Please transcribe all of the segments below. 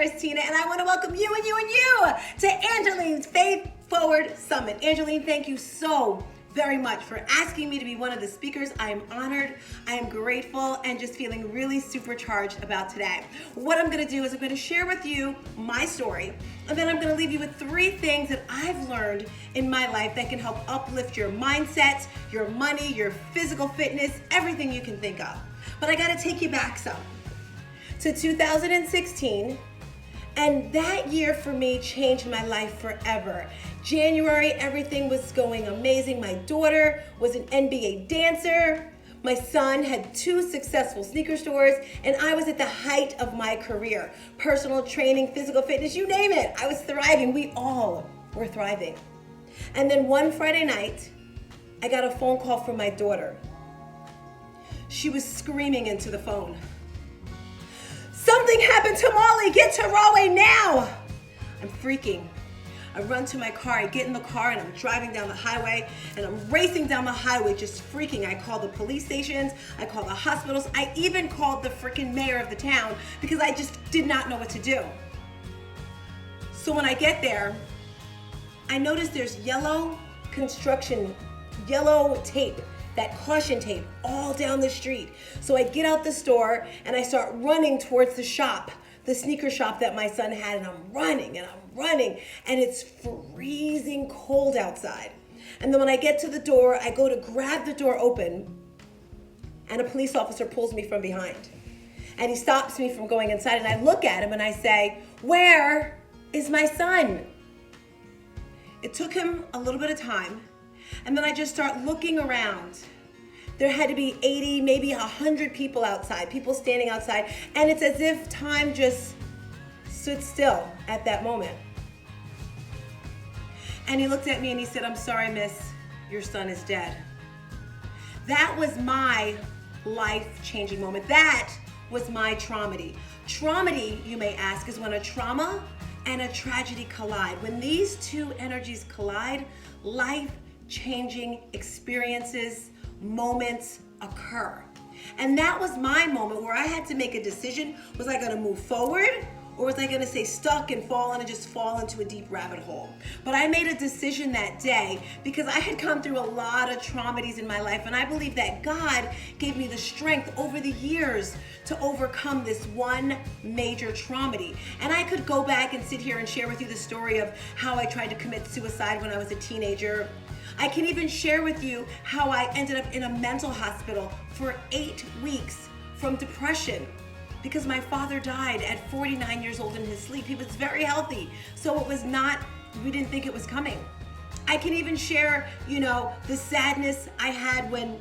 is Tina, and I want to welcome you and you and you to Angeline's Faith Forward Summit. Angeline, thank you so very much for asking me to be one of the speakers. I am honored, I am grateful, and just feeling really supercharged about today. What I'm gonna do is I'm gonna share with you my story, and then I'm gonna leave you with 3 things that I've learned in my life that can help uplift your mindset, your money, your physical fitness, everything you can think of. But I gotta take you back some, to 2016, and that year for me changed my life forever. January, everything was going amazing. My daughter was an NBA dancer. My son had 2 successful sneaker stores, and I was at the height of my career. Personal training, physical fitness, you name it. I was thriving. We all were thriving. And then one Friday night, I got a phone call from my daughter. She was screaming into the phone. "Something happened to Molly, get to Rahway now!" I'm freaking. I run to my car, I get in the car, and I'm driving down the highway, and I'm racing down the highway just freaking. I call the police stations, I call the hospitals, I even called the freaking mayor of the town because I just did not know what to do. So when I get there, I notice there's yellow tape, that caution tape all down the street. So I get out the store and I start running towards the shop, the sneaker shop that my son had, and I'm running, and it's freezing cold outside. And then when I get to the door, I go to grab the door open, and a police officer pulls me from behind. And he stops me from going inside, and I look at him and I say, "Where is my son?" It took him a little bit of time, and then I just start looking around. There had to be 80, maybe 100 people outside, people standing outside, and it's as if time just stood still at that moment. And he looked at me and he said, "I'm sorry, miss, your son is dead." That was my life-changing moment. That was my traumedy. Traumedy, you may ask, is when a trauma and a tragedy collide. When these 2 energies collide, life-changing experiences, moments occur. And that was my moment where I had to make a decision. Was I gonna move forward, or was I gonna stay stuck and just fall into a deep rabbit hole? But I made a decision that day because I had come through a lot of traumedies in my life, and I believe that God gave me the strength over the years to overcome this one major traumedy. And I could go back and sit here and share with you the story of how I tried to commit suicide when I was a teenager. I can even share with you how I ended up in a mental hospital for 8 weeks from depression because my father died at 49 years old in his sleep. He was very healthy, so we didn't think it was coming. I can even share, the sadness I had when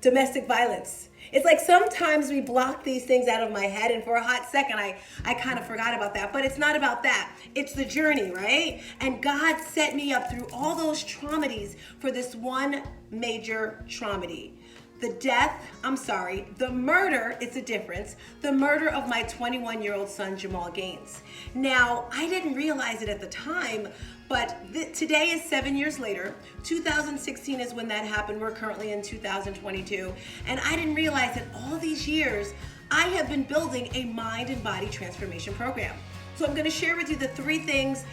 domestic violence. It's like sometimes we block these things out of my head, and for a hot second, I kind of forgot about that. But it's not about that. It's the journey, right? And God set me up through all those traumedies for this one major traumedy. The murder, it's a difference, the murder of my 21-year-old son, Jamal Gaines. Now, I didn't realize it at the time, but today is 7 years later. 2016 is when that happened. We're currently in 2022. And I didn't realize that all these years, I have been building a mind and body transformation program. So I'm gonna share with you the 3 things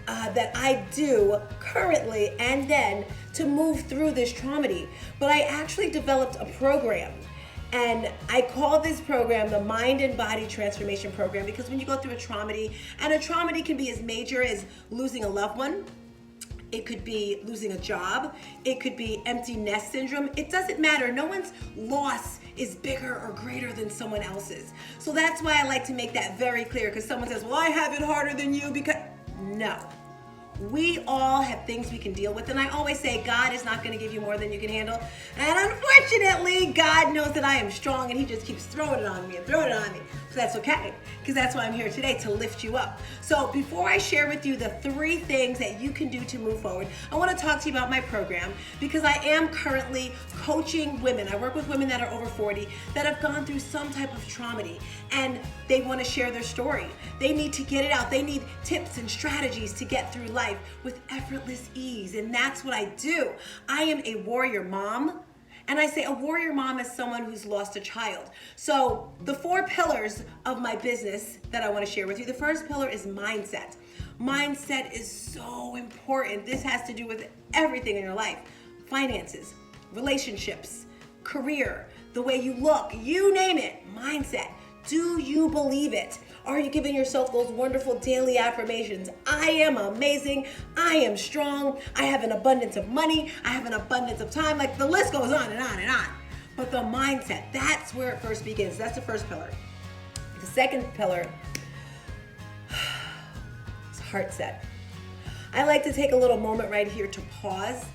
that I do currently and then to move through this traumedy. But I actually developed a program, and I call this program the Mind and Body Transformation Program because when you go through a traumedy, and a traumedy can be as major as losing a loved one, it could be losing a job, it could be empty nest syndrome. It doesn't matter. No one's loss is bigger or greater than someone else's. So that's why I like to make that very clear, because someone says, "Well, I have it harder than you," because no. We all have things we can deal with, and I always say God is not going to give you more than you can handle. And unfortunately, God knows that I am strong, and He just keeps throwing it on me and throwing it on me. So that's okay, because that's why I'm here today, to lift you up. So before I share with you the 3 things that you can do to move forward, I want to talk to you about my program, because I am currently coaching women. I work with women that are over 40 that have gone through some type of traumedy, and they want to share their story. They need to get it out. They need tips and strategies to get through life with effortless ease, and that's what I do. I am a warrior mom, And I say a warrior mom is someone who's lost a child. So the 4 pillars of my business that I want to share with you. The first pillar is mindset. Mindset is so important. This has to do with everything in your life. Finances, relationships, career, the way you look, you name it, mindset. Do you believe it? Are you giving yourself those wonderful daily affirmations? I am amazing. I am strong. I have an abundance of money. I have an abundance of time. Like the list goes on and on and on. But the mindset, that's where it first begins. That's the first pillar. The second pillar is heart set. I like to take a little moment right here to pause,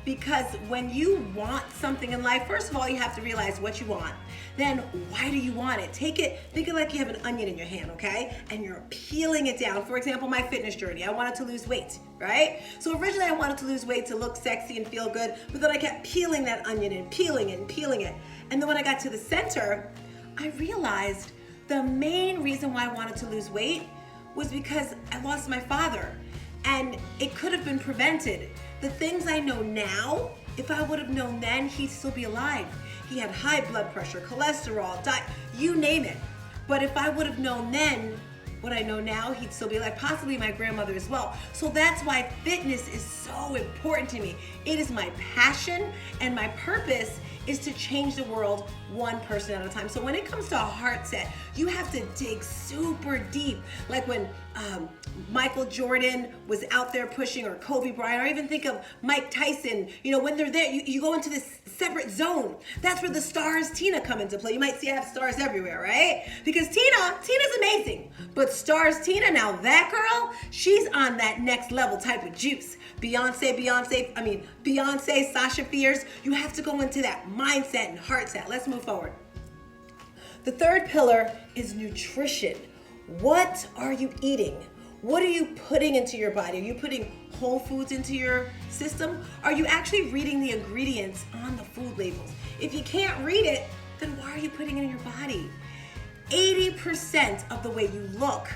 because when you want something in life, first of all, you have to realize what you want. Then, why do you want it? Think of like you have an onion in your hand, okay? And you're peeling it down. For example, my fitness journey, I wanted to lose weight, right? So originally I wanted to lose weight to look sexy and feel good, but then I kept peeling that onion and peeling it and peeling it. And then when I got to the center, I realized the main reason why I wanted to lose weight was because I lost my father. And it could have been prevented. The things I know now, if I would have known then, he'd still be alive. He had high blood pressure, cholesterol, you name it. But if I would have known then what I know now, he'd still be alive, possibly my grandmother as well. So that's why fitness is so important to me. It is my passion, and my purpose is to change the world one person at a time. So when it comes to a heart set, you have to dig super deep. Like when Michael Jordan was out there pushing, or Kobe Bryant, or even think of Mike Tyson, when they're there, you go into this separate zone. That's where the stars Tina come into play. You might see I have stars everywhere, right? Because Tina's amazing. But stars Tina, now that girl, she's on that next level type of juice. Beyonce, Sasha Fierce, you have to go into that mindset and heart set. Let's move forward. The third pillar is nutrition. What are you eating? What are you putting into your body? Are you putting whole foods into your system? Are you actually reading the ingredients on the food labels? If you can't read it, then why are you putting it in your body? 80% of the way you look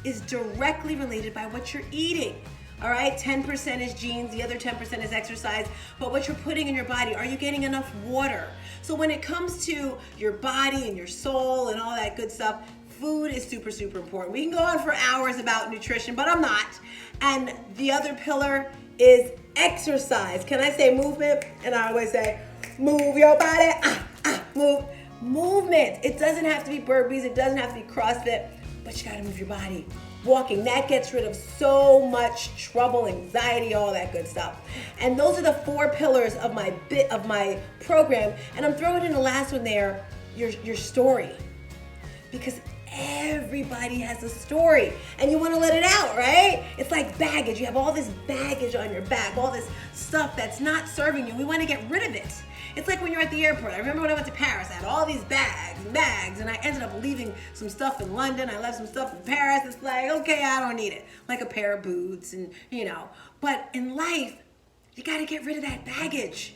is directly related by what you're eating. All right, 10% is genes, the other 10% is exercise, but what you're putting in your body, are you getting enough water? So when it comes to your body and your soul and all that good stuff, food is super, super important. We can go on for hours about nutrition, but I'm not. And the other pillar is exercise. Can I say movement? And I always say, move your body, move. Movement. It doesn't have to be burpees, it doesn't have to be CrossFit, but you gotta move your body. Walking, that gets rid of so much trouble, anxiety, all that good stuff. And those are the 4 pillars of my program. And I'm throwing in the last one there, your story. Because everybody has a story and you want to let it out, right? It's like baggage. You have all this baggage on your back, all this stuff that's not serving you. We want to get rid of it. It's like when you're at the airport. I remember when I went to Paris, I had all these bags, and I ended up leaving some stuff in London. I left some stuff in Paris. It's like, okay, I don't need it. Like a pair of boots and, But in life, you got to get rid of that baggage.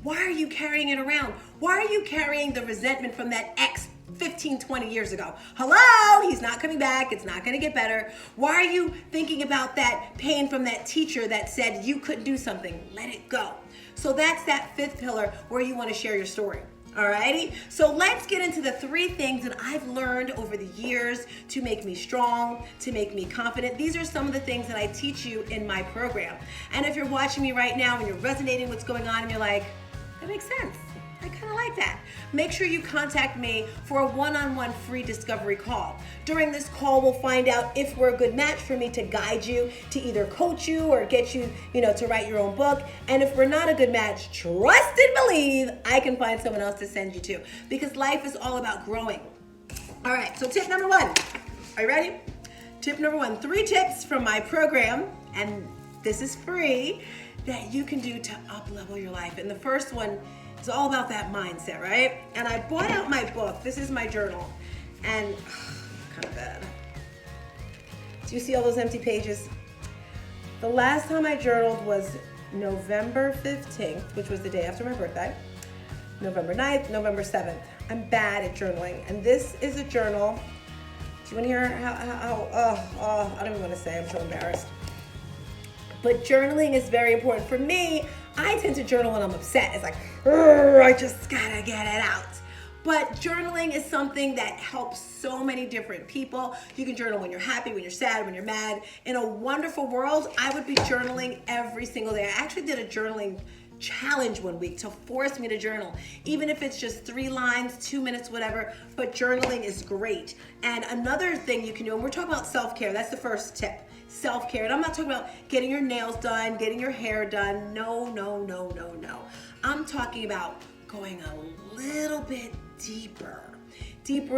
Why are you carrying it around? Why are you carrying the resentment from that ex 15, 20 years ago? Hello, he's not coming back. It's not going to get better. Why are you thinking about that pain from that teacher that said you couldn't do something? Let it go. So that's that 5th pillar where you want to share your story. Alrighty, so let's get into the 3 things that I've learned over the years to make me strong, to make me confident. These are some of the things that I teach you in my program. And if you're watching me right now and you're resonating with what's going on and you're like, that makes sense, I kind of like that, make sure you contact me for a one-on-one free discovery call. During this call, we'll find out if we're a good match for me to guide you, to either coach you or get you, to write your own book. And if we're not a good match, trust and believe I can find someone else to send you to, because life is all about growing. All right, so tip number 1. Are you ready? Tip number 1, 3 tips from my program, and this is free, that you can do to up-level your life. And the first one, it's all about that mindset, right? And I bought out my book. This is my journal. And kind of bad. Do you see all those empty pages? The last time I journaled was November 15th, which was the day after my birthday. November 9th, November 7th. I'm bad at journaling. And this is a journal. Do you want to hear how I don't even want to say, I'm so embarrassed. But journaling is very important. For me, I tend to journal when I'm upset. It's like, I just gotta get it out. But journaling is something that helps so many different people. You can journal when you're happy, when you're sad, when you're mad. In a wonderful world, I would be journaling every single day. I actually did a journaling challenge one week to force me to journal, even if it's just 3 lines, 2 minutes, whatever. But journaling is great. And another thing you can do, and we're talking about self-care, that's the first tip. Self-care. And I'm not talking about getting your nails done, getting your hair done. No, no, no, no, no. I'm talking about going a little bit deeper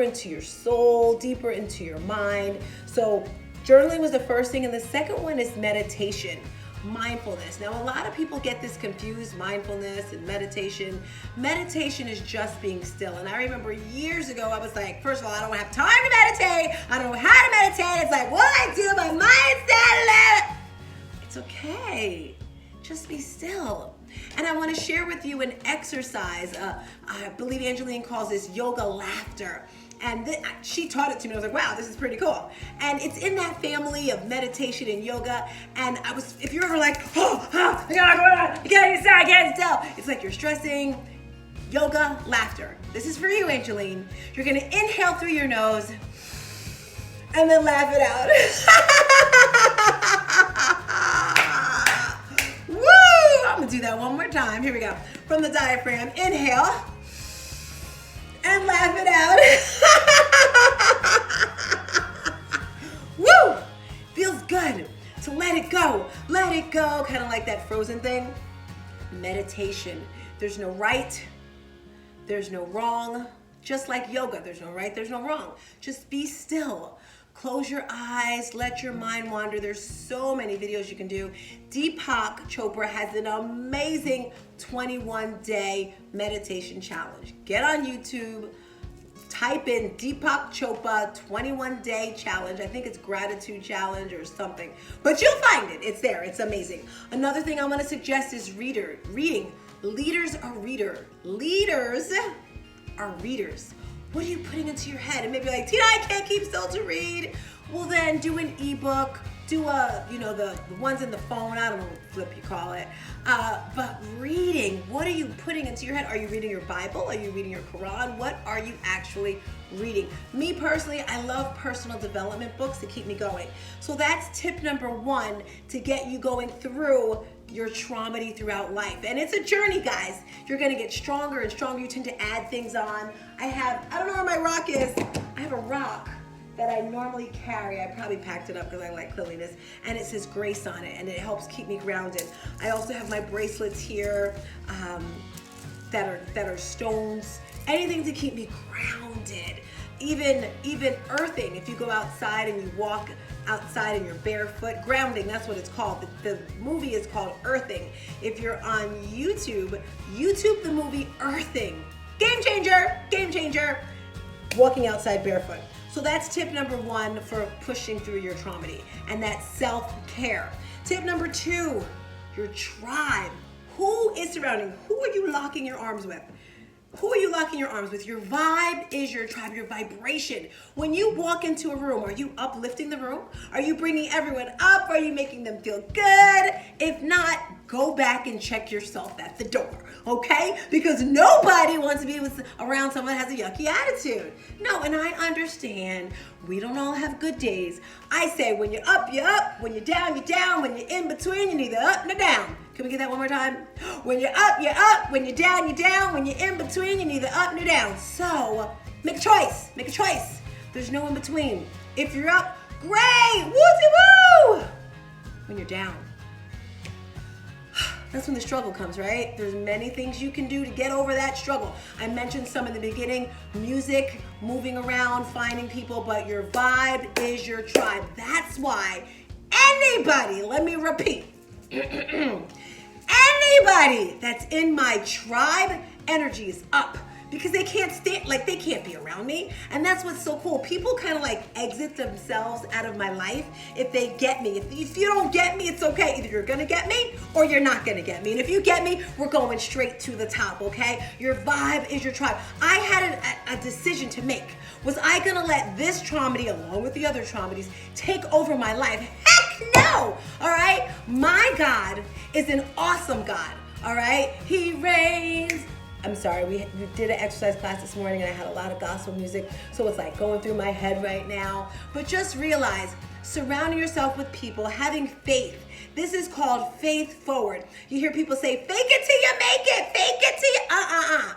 into your soul, deeper into your mind. So journaling was the first thing. And the second one is meditation. Mindfulness. Now, a lot of people get this confused, mindfulness and meditation. Meditation is just being still. And I remember years ago, I was like, first of all, I don't have time to meditate. I don't know how to meditate. It's like, what do I do? My mind's it's okay. Just be still. And I want to share with you an exercise. I believe Angeline calls this yoga laughter. And she taught it to me. I was like, wow, this is pretty cool. And it's in that family of meditation and yoga. And if you're ever like, I gotta go on, I can't tell. It's like you're stressing. Yoga laughter. This is for you, Angeline. You're gonna inhale through your nose and then laugh it out. Woo! I'm gonna do that one more time. Here we go. From the diaphragm, inhale. And laugh it out. Woo! Feels good to let it go. Let it go. Kind of like that Frozen thing. Meditation. There's no right. There's no wrong. Just like yoga. There's no right. There's no wrong. Just be still. Close your eyes. Let your mind wander. There's so many videos you can do. Deepak Chopra has an amazing 21-day meditation challenge. Get on YouTube. Type in Deepak Chopra 21-day challenge. I think it's gratitude challenge or something. But you'll find it. It's there. It's amazing. Another thing I want to suggest is reading. Leaders are readers. Leaders are readers. What are you putting into your head? And maybe like, Tina, I can't keep still to read. Well, then do an ebook. Do the ones in the phone. I don't know what flip you call it. But reading, what are you putting into your head? Are you reading your Bible? Are you reading your Quran? What are you actually reading? Me personally, I love personal development books to keep me going. So that's tip number 1 to get you going through your traumedy throughout life. And it's a journey, guys. You're gonna get stronger and stronger. You tend to add things on. I don't know where my rock is. I have a rock that I normally carry. I probably packed it up because I like cleanliness. And it says grace on it, and it helps keep me grounded. I also have my bracelets here that are stones. Anything to keep me grounded. Even earthing, if you go outside and you walk outside and you're barefoot, grounding, that's what it's called. The movie is called Earthing. If you're on YouTube the movie Earthing. Game changer, walking outside barefoot. So that's tip number 1 for pushing through your traumedy, and that's self-care. Tip number 2, your tribe. Who is surrounding? Who are you locking your arms with? Who are you locking your arms with? Your vibe is your tribe, your vibration. When you walk into a room, are you uplifting the room? Are you bringing everyone up? Are you making them feel good? If not, go back and check yourself at the door, okay? Because nobody wants to be around someone that has a yucky attitude. No, and I understand we don't all have good days. I say when you're up, you're up. When you're down, you're down. When you're in between, you're neither up nor down. Can we get that one more time? When you're up, you're up. When you're down, you're down. When you're in between, you're neither up nor down. So make a choice. Make a choice. There's no in between. If you're up, great. Woo-woo! When you're down, that's when the struggle comes, right? There's many things you can do to get over that struggle. I mentioned some in the beginning, music, moving around, finding people, but your vibe is your tribe. That's why anybody, let me repeat, anybody that's in my tribe, energy is up. Because they can't they can't be around me. And that's what's so cool. People kind of like exit themselves out of my life if they get me. If you don't get me, it's okay. Either you're gonna get me or you're not gonna get me. And if you get me, we're going straight to the top, okay? Your vibe is your tribe. I had a decision to make. Was I gonna let this traumedy, along with the other traumedies, take over my life? Heck No, all right? My God is an awesome God, all right? He reigns. I'm sorry, we did an exercise class this morning and I had a lot of gospel music, so it's like going through my head right now. But just realize, surrounding yourself with people, having faith. This is called faith forward. You hear people say, fake it till you make it, fake it till you,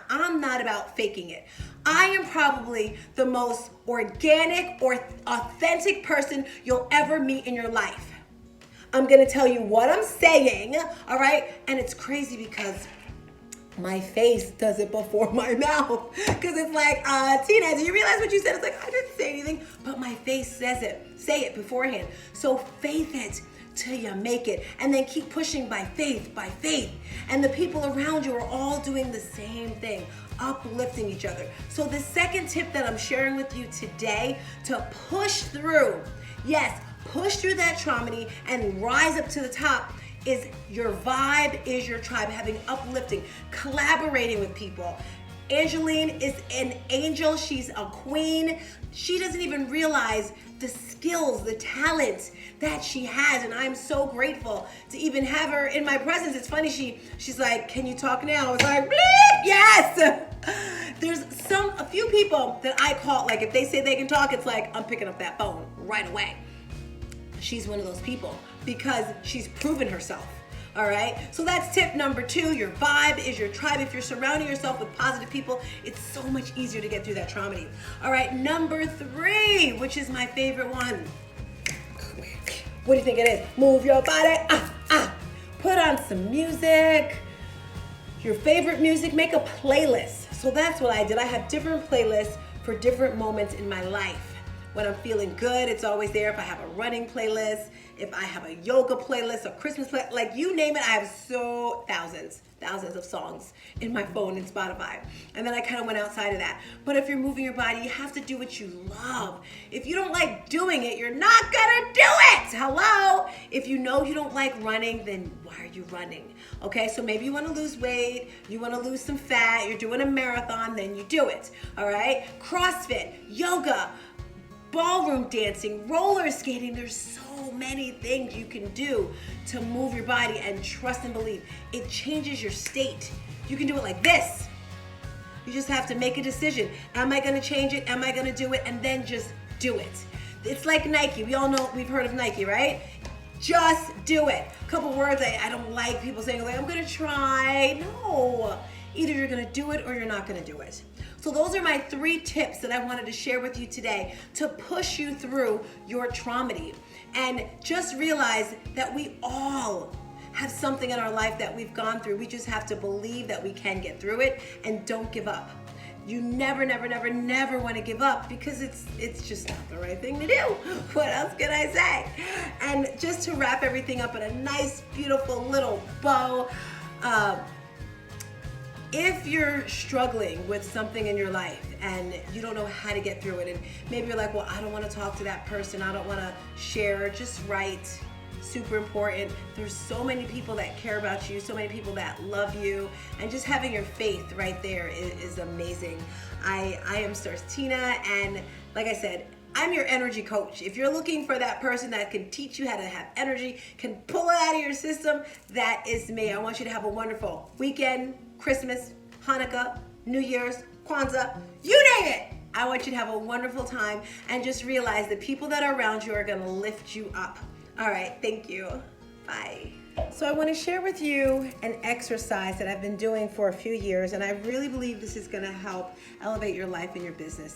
I'm not about faking it. I am probably the most organic or authentic person you'll ever meet in your life. I'm gonna tell you what I'm saying, all right? And it's crazy because my face does it before my mouth. Because it's like, Tina, do you realize what you said? It's like, I didn't say anything, but my face says it. Say it beforehand. So faith it till you make it. And then keep pushing by faith, by faith. And the people around you are all doing the same thing, uplifting each other. So the second tip that I'm sharing with you today to push through, yes, push through that trauma and rise up to the top is your vibe is your tribe, having uplifting, collaborating with people. Angeline is an angel, she's a queen. She doesn't even realize the skills, the talent that she has, and I'm so grateful to even have her in my presence. It's funny, she's like, can you talk now? I was like, bleep, yes! There's a few people that I call, like if they say they can talk, it's like, I'm picking up that phone right away. She's one of those people because she's proven herself. All right, so that's tip number 2. Your vibe is your tribe. If you're surrounding yourself with positive people, it's so much easier to get through that trauma. All right, number 3, which is my favorite one. What do you think it is? Move your body. Put on some music. Your favorite music, make a playlist. So that's what I did. I have different playlists for different moments in my life. When I'm feeling good, it's always there. If I have a running playlist, if I have a yoga playlist, a Christmas playlist, like you name it, I have thousands of songs in my phone and Spotify. And then I kind of went outside of that. But if you're moving your body, you have to do what you love. If you don't like doing it, you're not gonna do it. Hello? If you know you don't like running, then why are you running? Okay, so maybe you wanna lose weight, you wanna lose some fat, you're doing a marathon, then you do it. All right? CrossFit, yoga, ballroom dancing, roller skating, there's so many things you can do to move your body, and trust and believe. It changes your state. You can do it like this. You just have to make a decision. Am I gonna change it? Am I gonna do it? And then just do it. It's like Nike. We all know, we've heard of Nike, right? Just do it. A couple words I don't like people saying, like, I'm gonna try. No. Either you're gonna do it or you're not gonna do it. So those are my 3 tips that I wanted to share with you today to push you through your trauma. And just realize that we all have something in our life that we've gone through. We just have to believe that we can get through it, and don't give up. You never want to give up, because it's just not the right thing to do. What else can I say? And just to wrap everything up in a nice, beautiful little bow, if you're struggling with something in your life and you don't know how to get through it, and maybe you're like, well, I don't want to talk to that person, I don't want to share, just write. Super important. There's so many people that care about you, so many people that love you, and just having your faith right there is amazing. I am Stars Tina, and like I said, I'm your energy coach. If you're looking for that person that can teach you how to have energy, can pull it out of your system, that is me. I want you to have a wonderful weekend, Christmas, Hanukkah, New Year's, Kwanzaa, you name it. I want you to have a wonderful time, and just realize the people that are around you are gonna lift you up. All right, thank you. Bye. So I want to share with you an exercise that I've been doing for a few years, and I really believe this is going to help elevate your life and your business.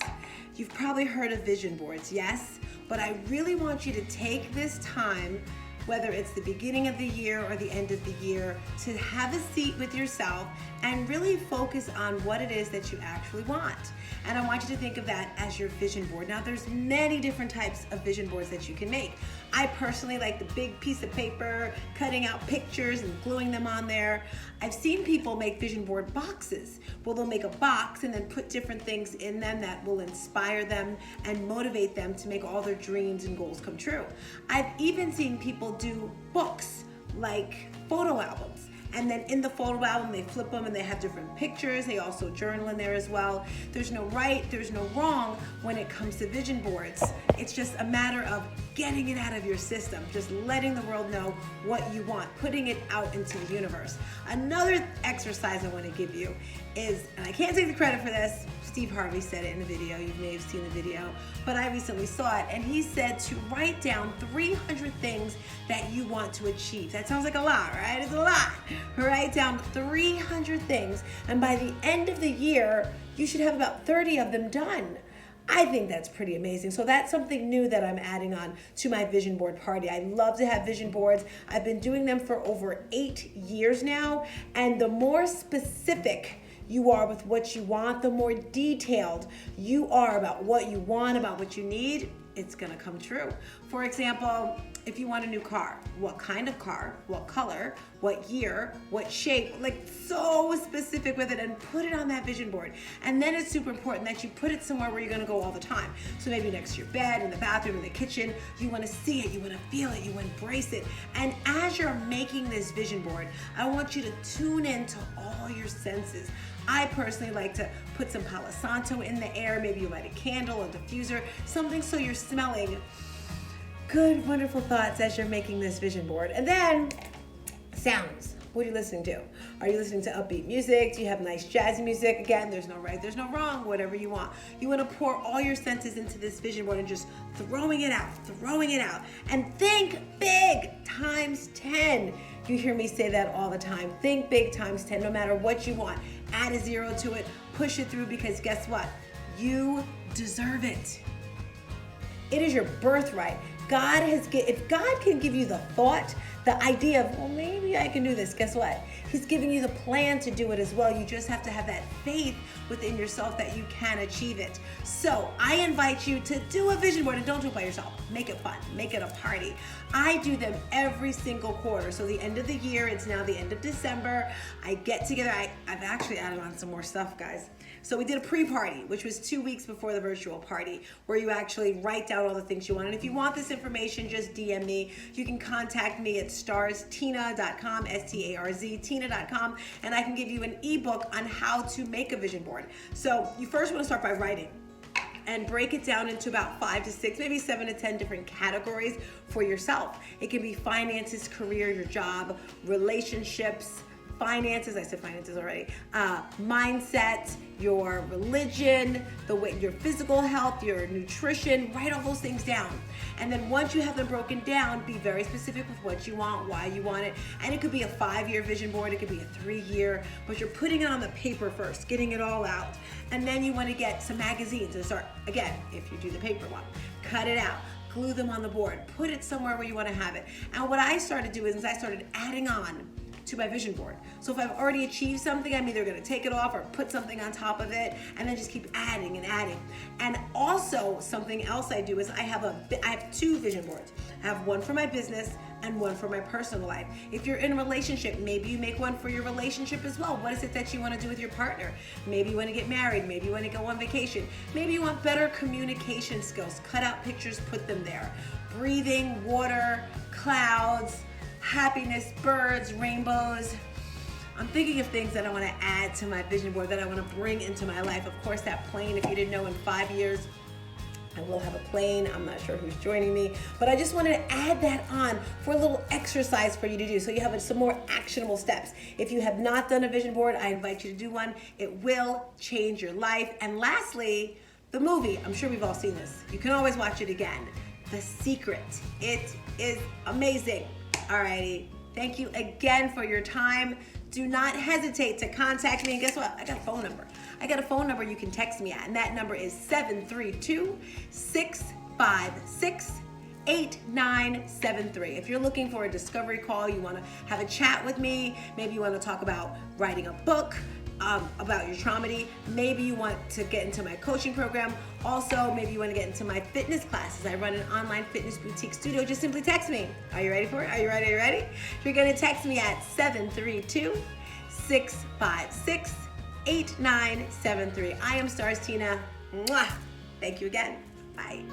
You've probably heard of vision boards, yes? But I really want you to take this time, whether it's the beginning of the year or the end of the year, to have a seat with yourself and really focus on what it is that you actually want. And I want you to think of that as your vision board. Now, there's many different types of vision boards that you can make. I personally like the big piece of paper, cutting out pictures and gluing them on there. I've seen people make vision board boxes. Well, they'll make a box and then put different things in them that will inspire them and motivate them to make all their dreams and goals come true. I've even seen people do books, like photo albums. And then in the photo album, they flip them and they have different pictures. They also journal in there as well. There's no right, there's no wrong when it comes to vision boards. It's just a matter of getting it out of your system, just letting the world know what you want, putting it out into the universe. Another exercise I want to give you is, and I can't take the credit for this, Steve Harvey said it in a video, you may have seen the video, but I recently saw it, and he said to write down 300 things that you want to achieve. That sounds like a lot, right? It's a lot. Write down 300 things, and by the end of the year, you should have about 30 of them done. I think that's pretty amazing. So that's something new that I'm adding on to my vision board party. I love to have vision boards. I've been doing them for over 8 years now. And the more specific you are with what you want, the more detailed you are about what you want, about what you need, it's gonna come true. For example, if you want a new car, what kind of car, what color, what year, what shape, like so specific with it, and put it on that vision board. And then it's super important that you put it somewhere where you're gonna go all the time. So maybe next to your bed, in the bathroom, in the kitchen, you wanna see it, you wanna feel it, you embrace it. And as you're making this vision board, I want you to tune into all your senses. I personally like to put some Palo Santo in the air, maybe you light a candle, a diffuser, something so you're smelling good, wonderful thoughts as you're making this vision board. And then sounds. What are you listening to? Are you listening to upbeat music? Do you have nice jazzy music? Again, there's no right, there's no wrong, whatever you want. You want to pour all your senses into this vision board and just throwing it out. And think big times 10. You hear me say that all the time. Think big times 10, no matter what you want. Add a 0 to it, push it through, because guess what? You deserve it. It is your birthright. If God can give you the thought, the idea of, well, maybe I can do this, guess what? He's giving you the plan to do it as well. You just have to have that faith within yourself that you can achieve it. So I invite you to do a vision board, and don't do it by yourself. Make it fun, make it a party. I do them every single quarter. So the end of the year, it's now the end of December. I get together, I've actually added on some more stuff, guys. So we did a pre-party, which was 2 weeks before the virtual party, where you actually write down all the things you want. And if you want this information, just DM me. You can contact me at starztina.com, S-T-A-R-Z, tina.com, and I can give you an ebook on how to make a vision board. So you first want to start by writing and break it down into about 5 to 6, maybe 7 to 10 different categories for yourself. It can be finances, career, your job, relationships, finances, I said finances already, mindset, your religion, your physical health, your nutrition, write all those things down. And then once you have them broken down, be very specific with what you want, why you want it. And it could be a 5-year vision board, it could be a 3-year, but you're putting it on the paper first, getting it all out. And then you want to get some magazines and start, again, if you do the paper one, cut it out, glue them on the board, put it somewhere where you want to have it. And what I started doing is I started adding on to my vision board. So if I've already achieved something, I'm either gonna take it off or put something on top of it, and then just keep adding and adding. And also something else I do is I have 2 vision boards. I have one for my business and one for my personal life. If you're in a relationship, maybe you make one for your relationship as well. What is it that you want to do with your partner? Maybe you want to get married, maybe you want to go on vacation, maybe you want better communication skills. Cut out pictures, put them there. Breathing, water, clouds, happiness, birds, rainbows. I'm thinking of things that I want to add to my vision board, that I want to bring into my life. Of course, that plane, if you didn't know, in 5 years, I will have a plane. I'm not sure who's joining me, but I just wanted to add that on for a little exercise for you to do, so you have some more actionable steps. If you have not done a vision board, I invite you to do one. It will change your life. And lastly, the movie. I'm sure we've all seen this. You can always watch it again. The Secret. It is amazing. Alrighty, thank you again for your time. Do not hesitate to contact me. And guess what? I got a phone number. I got a phone number you can text me at, and that number is 732-656-8973. If you're looking for a discovery call, you want to have a chat with me, maybe you want to talk about writing a book, about your trauma, maybe you want to get into my coaching program. Also, maybe you want to get into my fitness classes. I run an online fitness boutique studio. Just simply text me. Are you ready for it? Are you ready? You're going to text me at 732-656-8973. I am Stars Tina. Mwah. Thank you again. Bye.